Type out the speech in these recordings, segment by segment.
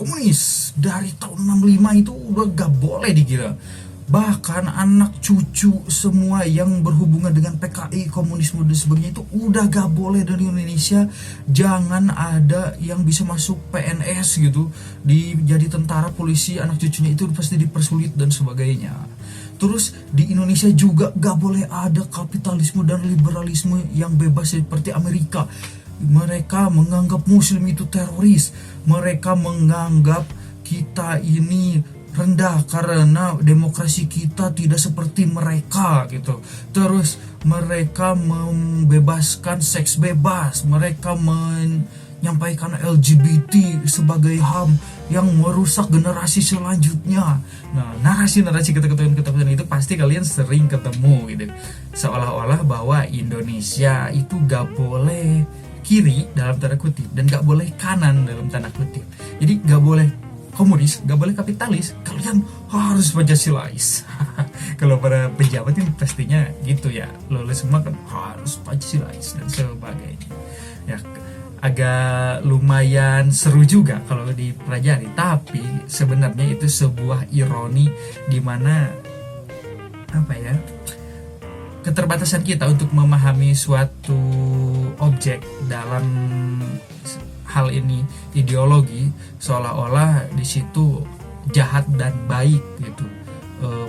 komunis dari tahun 65 itu udah gak boleh dikira. Bahkan anak cucu semua yang berhubungan dengan PKI, komunisme dan sebagainya itu udah gak boleh dari Indonesia. Jangan ada yang bisa masuk PNS gitu, jadi tentara, polisi, anak cucunya itu pasti dipersulit dan sebagainya. Terus di Indonesia juga gak boleh ada kapitalisme dan liberalisme yang bebas seperti Amerika. Mereka menganggap Muslim itu teroris. Mereka menganggap kita ini rendah karena demokrasi kita tidak seperti mereka gitu. Terus mereka membebaskan seks bebas, mereka menyampaikan LGBT sebagai HAM yang merusak generasi selanjutnya. Nah, narasi-narasi ketakutan itu pasti kalian sering ketemu gitu. Seolah-olah bahwa Indonesia itu gak boleh kiri dalam tanda kutip dan gak boleh kanan dalam tanda kutip. Jadi gak boleh komunis, gak boleh kapitalis, kalian harus Pancasilais. Kalau para pejabat ini pastinya gitu ya, lulus semua kan harus Pancasilais dan sebagainya. Ya, agak lumayan seru juga kalau dipelajari, tapi sebenarnya itu sebuah ironi di mana apa ya, keterbatasan kita untuk memahami suatu objek dalam hal ini ideologi, seolah-olah di situ jahat dan baik gitu,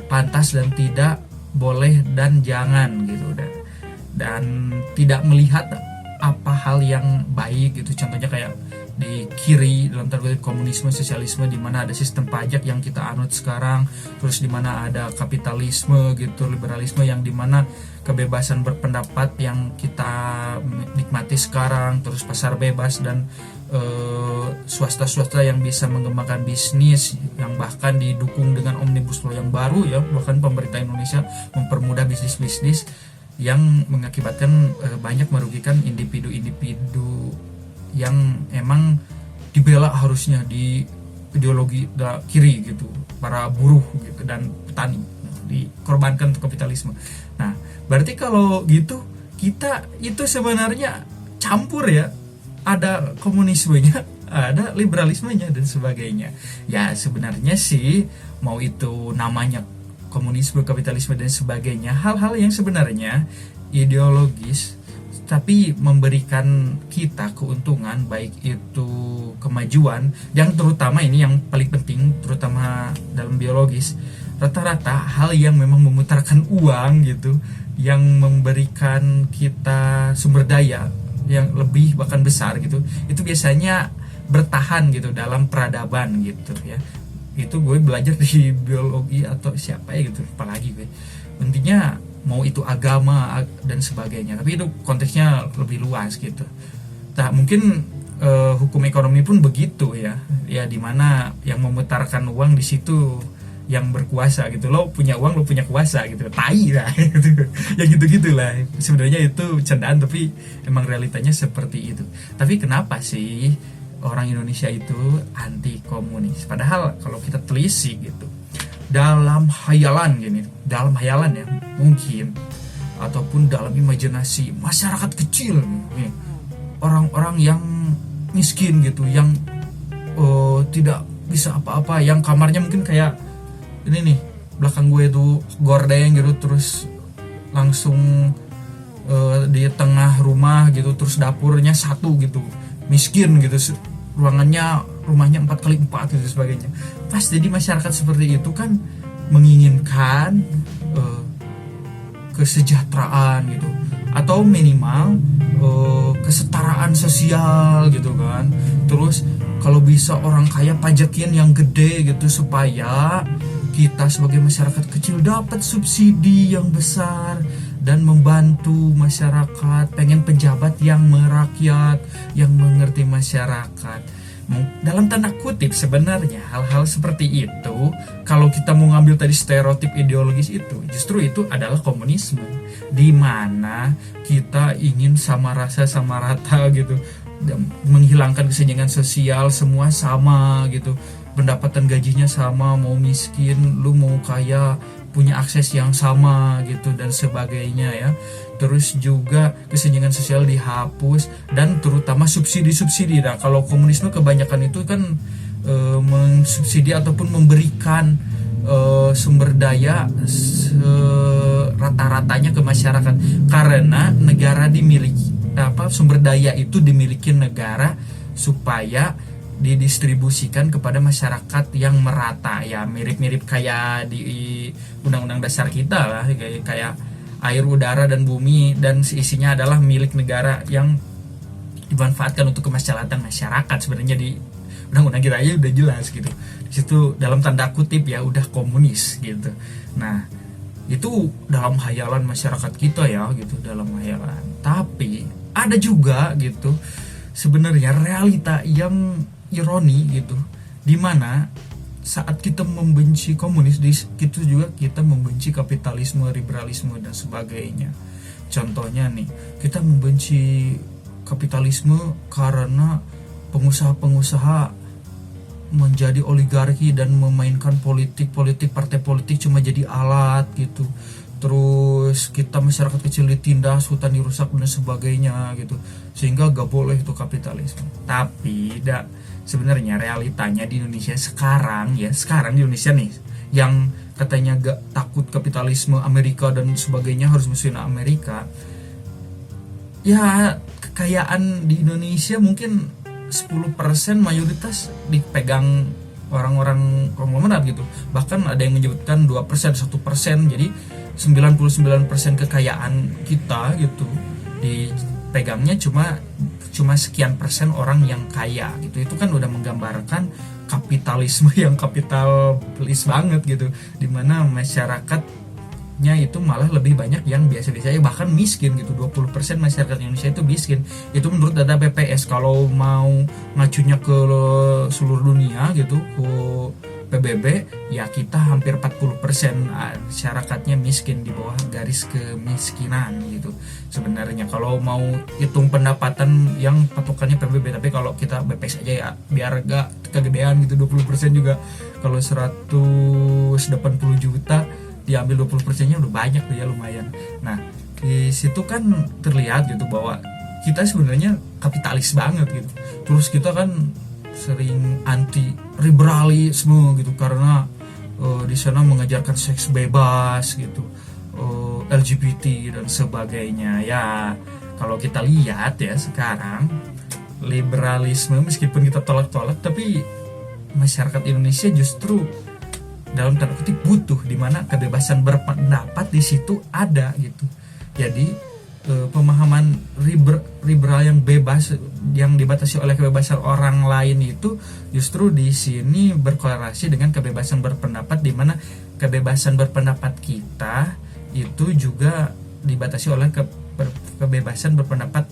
pantas dan tidak, boleh dan jangan gitu, dan tidak melihat apa hal yang baik gitu. Contohnya kayak di kiri dalam tanda kutip komunisme, sosialisme, di mana ada sistem pajak yang kita anut sekarang, terus di mana ada kapitalisme gitu, liberalisme yang di mana kebebasan berpendapat yang kita nikmati sekarang, terus pasar bebas dan swasta-swasta yang bisa mengembangkan bisnis yang bahkan didukung dengan omnibus law yang baru ya, bahkan pemerintah Indonesia mempermudah bisnis-bisnis yang mengakibatkan banyak merugikan individu-individu yang emang dibela harusnya di ideologi kiri gitu, para buruh gitu dan petani dikorbankan untuk kapitalisme. Nah, berarti kalau gitu kita itu sebenarnya campur ya, ada komunismenya, ada liberalismenya dan sebagainya. Ya sebenarnya sih mau itu namanya komunisme, kapitalisme dan sebagainya, hal-hal yang sebenarnya ideologis tapi memberikan kita keuntungan, baik itu kemajuan, yang terutama ini yang paling penting, terutama dalam biologis, rata-rata hal yang memang memutarkan uang gitu, yang memberikan kita sumber daya yang lebih bahkan besar gitu, itu biasanya bertahan gitu dalam peradaban gitu ya. Itu gue belajar di biologi atau siapa ya gitu, apalagi gue, intinya mau itu agama dan sebagainya, tapi itu konteksnya lebih luas gitu. Nah mungkin hukum ekonomi pun begitu ya, ya dimana yang memutarkan uang di situ yang berkuasa gitu. Lo punya uang, lo punya kuasa gitu, tai lah gitu. Ya gitu gitulah, sebenarnya itu candaan tapi emang realitanya seperti itu. Tapi kenapa sih orang Indonesia itu anti komunis? Padahal kalau kita telisik gitu, dalam hayalan ya mungkin, ataupun dalam imajinasi masyarakat kecil nih, orang-orang yang miskin gitu, yang tidak bisa apa-apa, yang kamarnya mungkin kayak ini nih belakang gue tuh gordeng gitu, terus langsung di tengah rumah gitu, terus dapurnya satu gitu, miskin gitu, rumahnya 4x4 gitu sebagainya. Pas jadi masyarakat seperti itu kan menginginkan kesejahteraan gitu, atau minimal kesetaraan sosial gitu kan. Terus kalau bisa orang kaya pajakin yang gede gitu, supaya kita sebagai masyarakat kecil dapat subsidi yang besar dan membantu masyarakat. Pengen pejabat yang merakyat, yang mengerti masyarakat. Dalam tanda kutip sebenarnya hal-hal seperti itu, kalau kita mau ngambil tadi stereotip ideologis itu, justru itu adalah komunisme, di mana kita ingin sama rasa sama rata gitu, menghilangkan kesenjangan sosial, semua sama gitu, pendapatan gajinya sama, mau miskin lu mau kaya punya akses yang sama gitu dan sebagainya ya. Terus juga kesenjangan sosial dihapus, dan terutama subsidi-subsidi. Nah kalau komunisme kebanyakan itu kan mensubsidi ataupun memberikan sumber daya rata-ratanya ke masyarakat, karena negara dimiliki sumber daya itu dimiliki negara supaya didistribusikan kepada masyarakat yang merata, ya mirip-mirip kayak di undang-undang dasar kita lah, kayak air, udara, dan bumi, dan isinya adalah milik negara yang dimanfaatkan untuk kemaslahatan masyarakat. Sebenarnya di undang-undang kita aja udah jelas gitu. Di situ dalam tanda kutip ya udah komunis gitu. Nah, itu dalam hayalan masyarakat kita ya gitu, dalam hayalan. Tapi ada juga gitu sebenarnya realita yang ironi gitu, dimana saat kita membenci komunis, itu juga kita membenci kapitalisme, liberalisme, dan sebagainya. Contohnya nih, kita membenci kapitalisme karena pengusaha-pengusaha menjadi oligarki dan memainkan politik partai politik cuma jadi alat gitu. Terus kita masyarakat kecil ditindas, hutan dirusak dan sebagainya gitu, sehingga gak boleh itu kapitalisme. Tapi sebenarnya realitanya di Indonesia sekarang di Indonesia nih, yang katanya gak takut kapitalisme Amerika dan sebagainya, harus musuhin Amerika, ya kekayaan di Indonesia mungkin 10% mayoritas dipegang orang-orang konglomerat gitu. Bahkan ada yang menyebutkan 2%, 1%. Jadi 99% kekayaan kita gitu dipegangnya cuma sekian persen orang yang kaya gitu. Itu kan udah menggambarkan kapitalisme yang kapitalis banget gitu, dimana masyarakatnya itu malah lebih banyak yang biasa-biasa aja, bahkan miskin gitu. 20% masyarakat Indonesia itu miskin. Itu menurut data BPS. Kalau mau ngacunya ke seluruh dunia gitu, ke PBB, ya kita hampir 40% masyarakatnya miskin, di bawah garis kemiskinan gitu. Sebenarnya kalau mau hitung pendapatan yang patokannya PBB, tapi kalau kita BPS aja ya biar gak kegedean gitu, 20% juga. Kalau 180 juta diambil 20%-nya udah banyak tuh ya, lumayan. Nah, di situ kan terlihat gitu bahwa kita sebenarnya kapitalis banget gitu. Terus kita kan sering anti liberalisme gitu, karena di sana mengajarkan seks bebas gitu, LGBT dan sebagainya. Ya, kalau kita lihat ya sekarang, liberalisme meskipun kita tolak-tolak, tapi masyarakat Indonesia justru dalam tanda kutip butuh, dimana kebebasan berpendapat di situ ada gitu. Jadi pemahaman liberal yang bebas, yang dibatasi oleh kebebasan orang lain, itu justru di sini berkorelasi dengan kebebasan berpendapat, dimana kebebasan berpendapat kita itu juga dibatasi oleh kebebasan berpendapat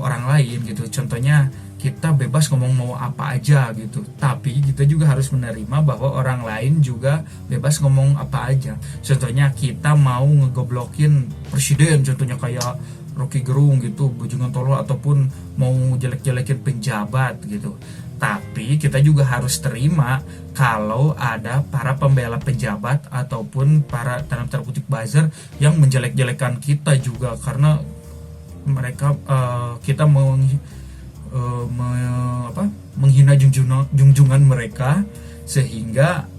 orang lain gitu. Contohnya kita bebas ngomong mau apa aja gitu, tapi kita juga harus menerima bahwa orang lain juga bebas ngomong apa aja. Contohnya kita mau ngegoblokin presiden, contohnya kayak Rocky Gerung gitu, Bojungan Tolol, ataupun mau jelek-jelekin penjabat gitu. Tapi kita juga harus terima kalau ada para pembela pejabat ataupun para dalam tanda kutip buzzer yang menjelek-jelekan kita juga, karena mereka kita menghina junjungan mereka sehingga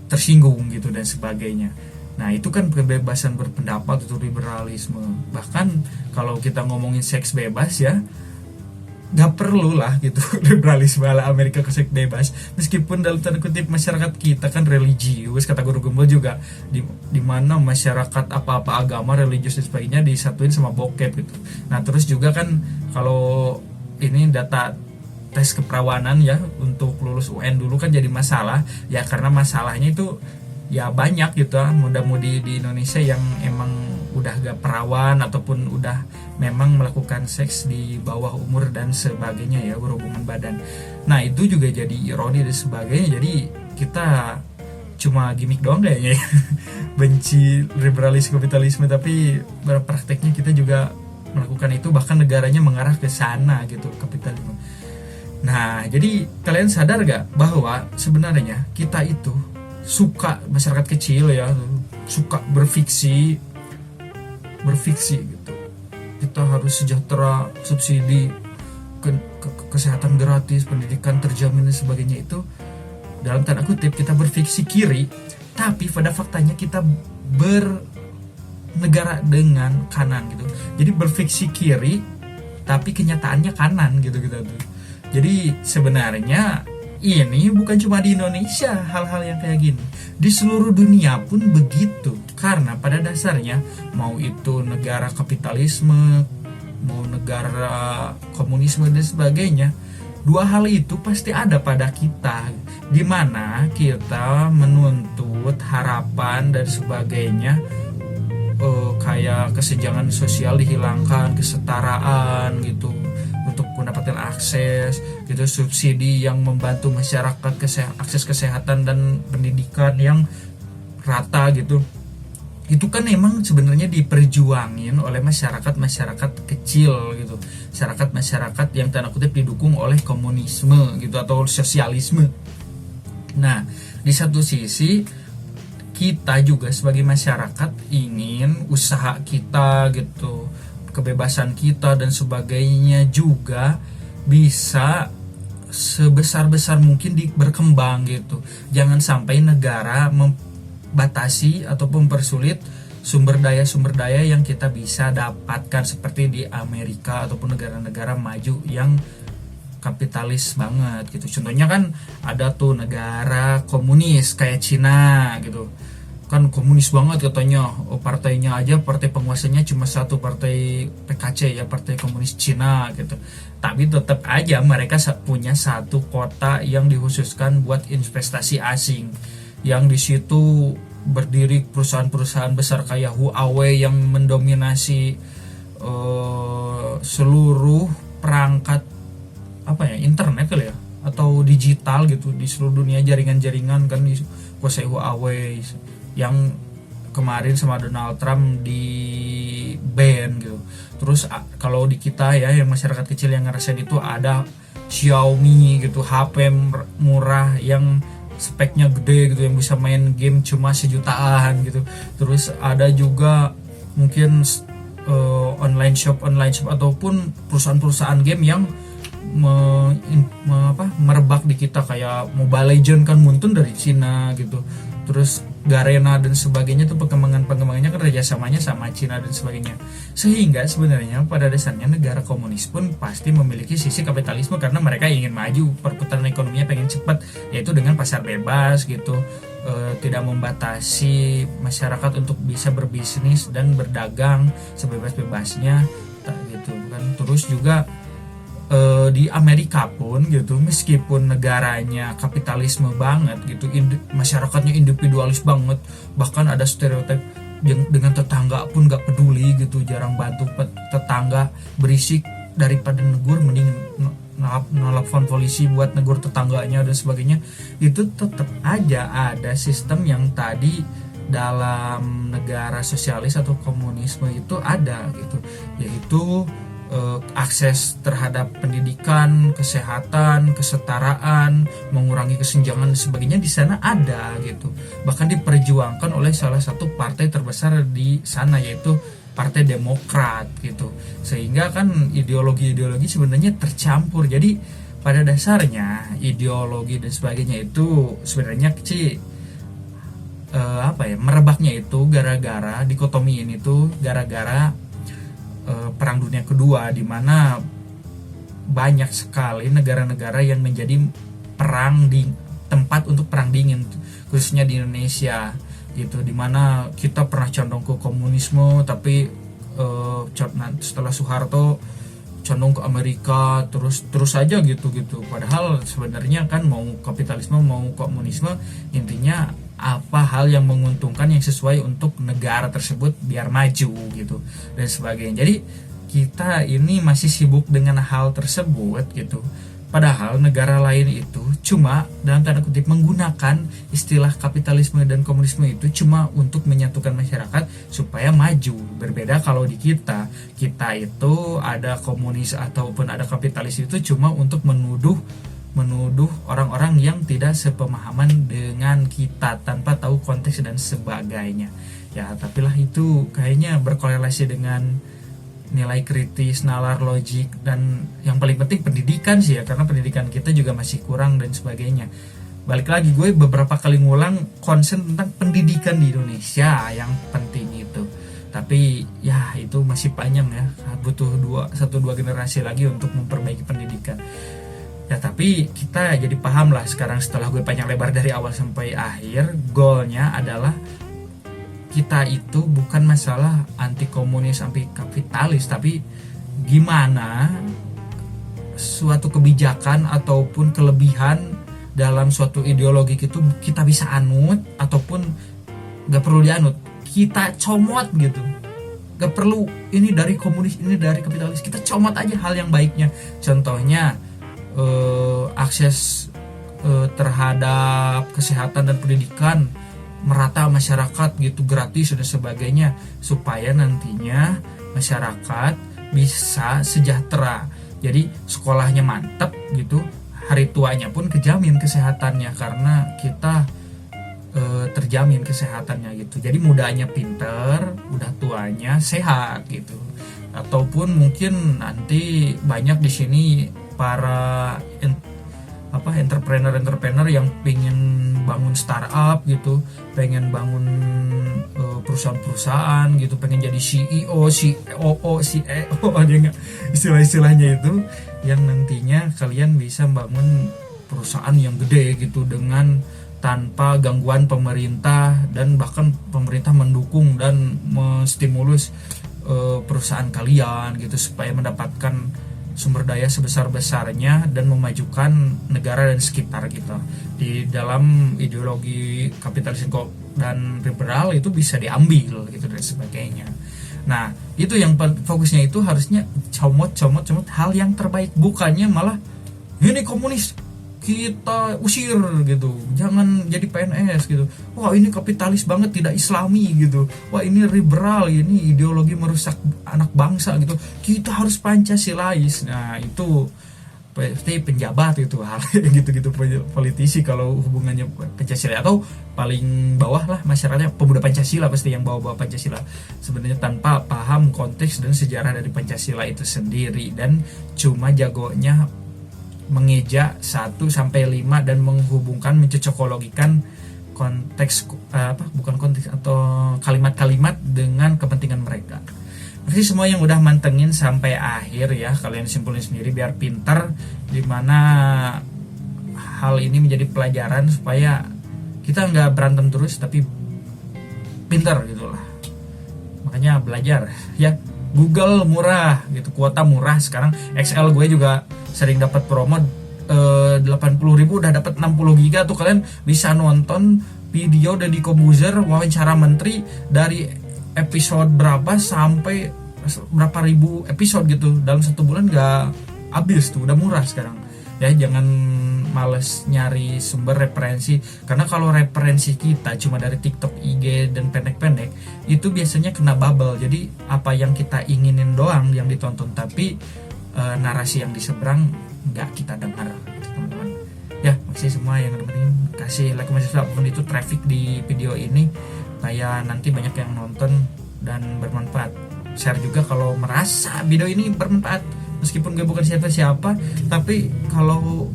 tersinggung gitu dan sebagainya. Nah, itu kan kebebasan berpendapat, itu liberalisme. Bahkan kalau kita ngomongin seks bebas ya, gak perlu lah gitu liberalisme ala Amerika ke seks bebas, meskipun dalam tanda kutip masyarakat kita kan religius, kata guru Gembel juga, di mana masyarakat apa-apa agama, religius dan sebagainya disatuin sama bokep gitu. Nah, terus juga kan kalau ini data tes keperawanan ya untuk lulus UN dulu kan jadi masalah ya, karena masalahnya itu ya banyak gitu muda-mudi di Indonesia yang emang udah gak perawan ataupun udah memang melakukan seks di bawah umur dan sebagainya ya, berhubungan badan. Nah, itu juga jadi ironi dan sebagainya. Jadi kita cuma gimmick doang kayaknya ya benci liberalisme kapitalisme, tapi prakteknya kita juga melakukan itu, bahkan negaranya mengarah ke sana gitu, kapitalisme. Nah, jadi kalian sadar gak bahwa sebenarnya kita itu suka, masyarakat kecil ya, suka berfiksi gitu. Kita harus sejahtera, subsidi, kesehatan gratis, pendidikan terjamin dan sebagainya. Itu dalam tanda kutip kita berfiksi kiri, tapi pada faktanya kita bernegara dengan kanan gitu. Jadi berfiksi kiri tapi kenyataannya kanan gitu gitu tuh. Jadi sebenarnya ini bukan cuma di Indonesia hal-hal yang kayak gini, di seluruh dunia pun begitu. Karena pada dasarnya mau itu negara kapitalisme, mau negara komunisme dan sebagainya, dua hal itu pasti ada pada kita, dimana kita menuntut harapan dan sebagainya, kayak kesenjangan sosial dihilangkan, kesetaraan gitu untuk mendapatkan akses gitu, subsidi yang membantu masyarakat akses kesehatan dan pendidikan yang rata gitu. Itu kan emang sebenarnya diperjuangin oleh masyarakat kecil gitu, masyarakat yang tanda kutip didukung oleh komunisme gitu atau sosialisme. Nah, di satu sisi kita juga sebagai masyarakat ingin usaha kita gitu, kebebasan kita dan sebagainya juga bisa sebesar-besar mungkin berkembang gitu. Jangan sampai negara membatasi atau mempersulit sumber daya yang kita bisa dapatkan seperti di Amerika ataupun negara-negara maju yang kapitalis banget gitu. Contohnya kan ada tuh negara komunis kayak Cina gitu, kan komunis banget katanya, partainya aja, partai penguasanya cuma satu, partai PKC ya, partai komunis Cina gitu. Tapi tetap aja mereka punya satu kota yang dikhususkan buat investasi asing, yang di situ berdiri perusahaan-perusahaan besar kayak Huawei yang mendominasi seluruh perangkat internet kali ya, atau digital gitu di seluruh dunia, jaringan-jaringan kan dikuasai Huawei, yang kemarin sama Donald Trump di ban gitu. Terus kalau di kita ya, yang masyarakat kecil yang ngerasain itu, ada Xiaomi gitu, HP murah yang speknya gede gitu, yang bisa main game cuma sejutaan gitu. Terus ada juga mungkin online shop ataupun perusahaan-perusahaan game yang merebak di kita, kayak Mobile Legend kan muncul dari Cina gitu. Terus Garena dan sebagainya tuh pengembangannya kan kerjasamanya sama Cina dan sebagainya. Sehingga sebenarnya pada dasarnya negara komunis pun pasti memiliki sisi kapitalisme, karena mereka ingin maju, perputaran ekonominya pengen cepat, yaitu dengan pasar bebas gitu, tidak membatasi masyarakat untuk bisa berbisnis dan berdagang sebebas-bebasnya gitu kan. Terus juga di Amerika pun gitu, meskipun negaranya kapitalisme banget gitu, masyarakatnya individualis banget, bahkan ada stereotip yang dengan tetangga pun gak peduli gitu, jarang bantu tetangga, berisik, daripada negur mending nelfon polisi buat negur tetangganya dan sebagainya. Itu tetap aja ada sistem yang tadi dalam negara sosialis atau komunisme itu ada gitu, yaitu akses terhadap pendidikan, kesehatan, kesetaraan, mengurangi kesenjangan dan sebagainya di sana ada gitu. Bahkan diperjuangkan oleh salah satu partai terbesar di sana, yaitu Partai Demokrat gitu. Sehingga kan ideologi sebenarnya tercampur. Jadi pada dasarnya ideologi dan sebagainya itu sebenarnya merebaknya itu gara-gara dikotomi ini tuh gara-gara Perang Dunia Kedua, di mana banyak sekali negara-negara yang menjadi tempat untuk perang dingin, khususnya di Indonesia gitu, di mana kita pernah condong ke komunisme, tapi setelah Soeharto condong ke Amerika, terus aja gitu. Padahal sebenarnya kan mau kapitalisme mau komunisme, intinya apa hal yang menguntungkan, yang sesuai untuk negara tersebut biar maju gitu dan sebagainya. Jadi kita ini masih sibuk dengan hal tersebut gitu, padahal negara lain itu cuma dalam tanda kutip menggunakan istilah kapitalisme dan komunisme itu cuma untuk menyatukan masyarakat supaya maju. Berbeda kalau di kita itu ada komunis ataupun ada kapitalis itu cuma untuk menuduh orang-orang yang tidak sepemahaman dengan kita tanpa tahu konteks dan sebagainya. Ya, tapi lah itu kayaknya berkorelasi dengan nilai kritis, nalar logik, dan yang paling penting pendidikan sih ya, karena pendidikan kita juga masih kurang dan sebagainya. balik lagi gue beberapa kali ngulang concern tentang pendidikan di Indonesia yang penting itu. Tapi ya itu masih panjang ya, butuh 1-2 generasi lagi untuk memperbaiki pendidikan. Ya tapi kita jadi paham lah sekarang setelah gue panjang lebar dari awal sampai akhir, goalnya adalah kita itu bukan masalah anti komunis, anti kapitalis, tapi gimana suatu kebijakan ataupun kelebihan dalam suatu ideologi itu kita bisa anut ataupun gak perlu dianut, kita comot gitu. Gak perlu ini dari komunis, ini dari kapitalis, kita comot aja hal yang baiknya. Contohnya akses terhadap kesehatan dan pendidikan merata masyarakat gitu, gratis dan sebagainya, supaya nantinya masyarakat bisa sejahtera. Jadi sekolahnya mantap gitu, hari tuanya pun kejamin kesehatannya karena kita terjamin kesehatannya gitu. Jadi mudanya pinter, udah tuanya sehat gitu. Ataupun mungkin nanti banyak di sini para entrepreneur yang pengen bangun startup gitu, pengen bangun perusahaan-perusahaan gitu, pengen jadi CEO, CEO ada nggak istilah-istilahnya itu, yang nantinya kalian bisa bangun perusahaan yang gede gitu dengan tanpa gangguan pemerintah, dan bahkan pemerintah mendukung dan menstimulus perusahaan kalian gitu supaya mendapatkan sumber daya sebesar-besarnya dan memajukan negara dan sekitar kita. Di dalam ideologi kapitalis dan liberal itu bisa diambil gitu dan sebagainya. Nah itu yang fokusnya itu harusnya comot hal yang terbaik, bukannya malah ini komunis kita usir gitu, jangan jadi PNS gitu, wah ini kapitalis banget tidak islami gitu, wah ini liberal, ini ideologi merusak anak bangsa gitu, kita harus Pancasilais. Nah itu pasti penjabat itu hal gitu-gitu, politisi kalau hubungannya Pancasila, atau paling bawah lah masyarakatnya pemuda Pancasila pasti yang bawa Pancasila sebenarnya tanpa paham konteks dan sejarah dari Pancasila itu sendiri, dan cuma jagonya mengeja 1-5 dan menghubungkan, mencocokologikan konteks bukan konteks atau kalimat-kalimat dengan kepentingan mereka. Berarti semua yang udah mantengin sampai akhir ya, kalian simpulin sendiri biar pintar, dimana hal ini menjadi pelajaran supaya kita nggak berantem terus tapi pintar gitulah. Makanya belajar ya, Google murah gitu, kuota murah sekarang. XL gue juga sering dapat promo 80.000 udah dapat 60 giga tuh, kalian bisa nonton video Deddy Corbuzier wawancara menteri dari episode berapa sampai berapa ribu episode gitu dalam 1 bulan, gak habis tuh, udah murah sekarang ya. Jangan males nyari sumber referensi, karena kalau referensi kita cuma dari TikTok, IG dan pendek-pendek itu biasanya kena bubble. Jadi apa yang kita inginin doang yang ditonton, tapi narasi yang diseberang nggak kita dengar gitu, teman-teman ya. Makasih semua yang dengerin, kasih like, comment, subscribe apapun itu traffic di video ini supaya nanti banyak yang nonton dan bermanfaat. Share juga kalau merasa video ini bermanfaat, meskipun gue bukan siapa-siapa, tapi kalau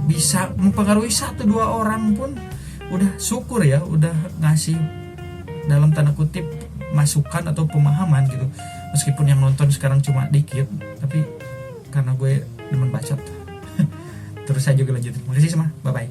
bisa mempengaruhi 1-2 orang pun udah syukur ya, udah ngasih dalam tanda kutip masukan atau pemahaman gitu. Meskipun yang nonton sekarang cuma dikit, tapi karena gue demen bacot terus aja gue lanjutin. Makasih semua, bye bye.